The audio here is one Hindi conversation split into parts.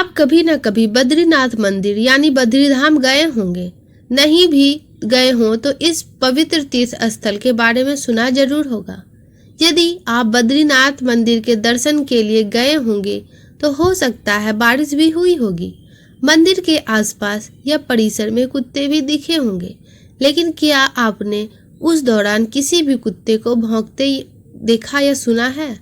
आप कभी न कभी बद्रीनाथ मंदिर यानी बद्रीधाम गए होंगे। नहीं भी गए हों तो इस पवित्र तीर्थ स्थल के बारे में सुना जरूर होगा। यदि आप बद्रीनाथ मंदिर के दर्शन के लिए गए होंगे तो हो सकता है बारिश भी हुई होगी। मंदिर के आसपास या परिसर में कुत्ते भी दिखे होंगे, लेकिन क्या आपने उस दौरान किसी भी कुत्ते को भौंकते देखा या सुना है?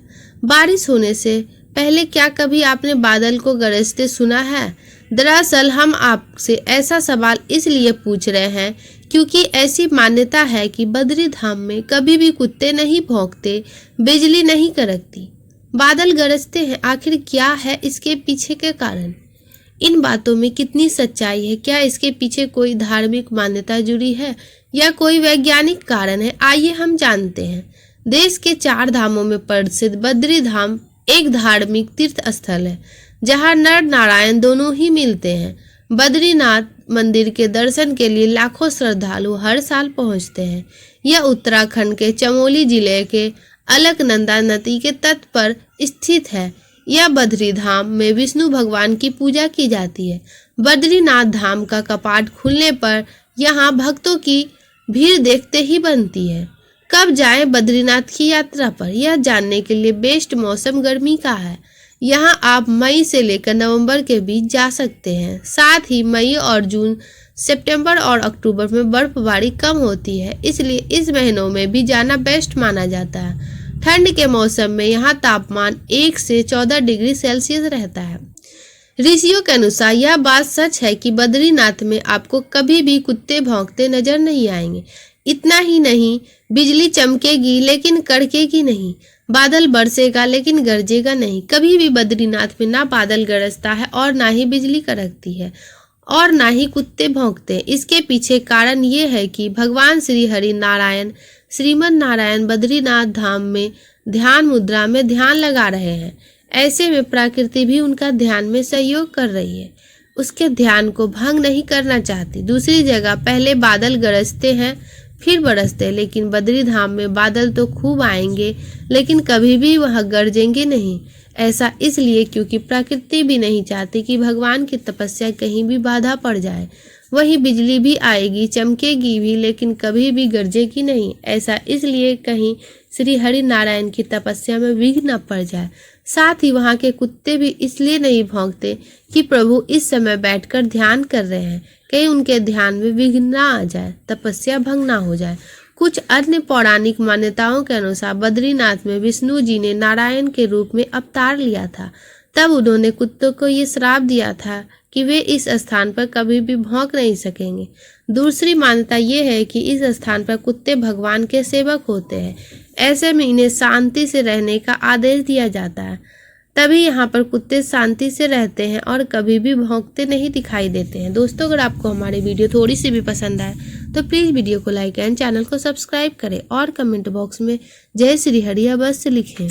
बारिश होने से पहले क्या कभी आपने बादल को गरजते सुना है? दरअसल हम आपसे ऐसा सवाल इसलिए पूछ रहे हैं क्योंकि ऐसी मान्यता है कि बद्रीधाम में कभी भी कुत्ते नहीं भौंकते, बिजली नहीं कड़कती, बादल गरजते हैं। आखिर क्या है इसके पीछे के कारण? इन बातों में कितनी सच्चाई है? क्या इसके पीछे कोई धार्मिक मान्यता जुड़ी है या कोई वैज्ञानिक कारण है? आइए हम जानते हैं। देश के 4 धामों में प्रसिद्ध बद्रीधाम एक धार्मिक तीर्थ स्थल है जहां नर नारायण दोनों ही मिलते हैं। बद्रीनाथ मंदिर के दर्शन के लिए लाखों श्रद्धालु हर साल पहुंचते हैं। यह उत्तराखंड के चमोली जिले के अलकनंदा नदी के तट पर स्थित है। यह बद्रीधाम में विष्णु भगवान की पूजा की जाती है। बद्रीनाथ धाम का कपाट खुलने पर यहाँ भक्तों की भीड़ देखते ही बनती है। कब जाएं बद्रीनाथ की यात्रा पर? यह जानने के लिए बेस्ट मौसम गर्मी का है। यहाँ आप मई से लेकर नवंबर के बीच जा सकते हैं। साथ ही मई और जून, सितंबर और अक्टूबर में बर्फबारी कम होती है, इसलिए इस महीनों में भी जाना बेस्ट माना जाता है। ठंड के मौसम में यहाँ तापमान 1 से 14 डिग्री सेल्सियस रहता है। ऋषियों के अनुसार यह बात सच है कि बद्रीनाथ में आपको कभी भी कुत्ते भौंकते नजर नहीं आएंगे। इतना ही नहीं, बिजली चमकेगी लेकिन कड़केगी नहीं, बादल बरसेगा लेकिन गरजेगा नहीं। कभी भी बद्रीनाथ में ना बादल गरजता है और ना ही बिजली कड़कती है और ना ही कुत्ते भौंकते। इसके पीछे कारण ये है कि भगवान श्री हरि नारायण श्रीमन नारायण बद्रीनाथ धाम में ध्यान मुद्रा में ध्यान लगा रहे हैं। ऐसे में प्रकृति भी उनका ध्यान में सहयोग कर रही है, उसके ध्यान को भंग नहीं करना चाहती। दूसरी जगह पहले बादल गरजते हैं फिर बरसते, लेकिन बद्रीधाम में बादल तो खूब आएंगे लेकिन कभी भी वह गरजेंगे नहीं। ऐसा इसलिए क्योंकि प्रकृति भी नहीं चाहती कि भगवान की तपस्या कहीं भी बाधा पड़ जाए। वही बिजली भी आएगी, चमकेगी भी, लेकिन कभी भी गरजेगी नहीं। ऐसा इसलिए कहीं श्री हरि नारायण की तपस्या में विघ्न न पड़ जाए। साथ ही वहाँ के कुत्ते भी इसलिए नहीं भौंकते कि प्रभु इस समय बैठकर ध्यान कर रहे हैं, कहीं उनके ध्यान में विघ्न ना आ जाए, तपस्या भंग ना हो जाए। कुछ अन्य पौराणिक मान्यताओं के अनुसार बद्रीनाथ में विष्णु जी ने नारायण के रूप में अवतार लिया था। तब उन्होंने कुत्तों को ये श्राप दिया था कि वे इस स्थान पर कभी भी भौंक नहीं सकेंगे। दूसरी मान्यता ये है कि इस स्थान पर कुत्ते भगवान के सेवक होते हैं, ऐसे में इन्हें शांति से रहने का आदेश दिया जाता है। तभी यहाँ पर कुत्ते शांति से रहते हैं और कभी भी भौंकते नहीं दिखाई देते हैं। दोस्तों, अगर आपको हमारी वीडियो थोड़ी सी भी पसंद आए तो प्लीज़ वीडियो को लाइक एंड चैनल को सब्सक्राइब करें और कमेंट बॉक्स में जय श्री हरि अवश्य लिखें।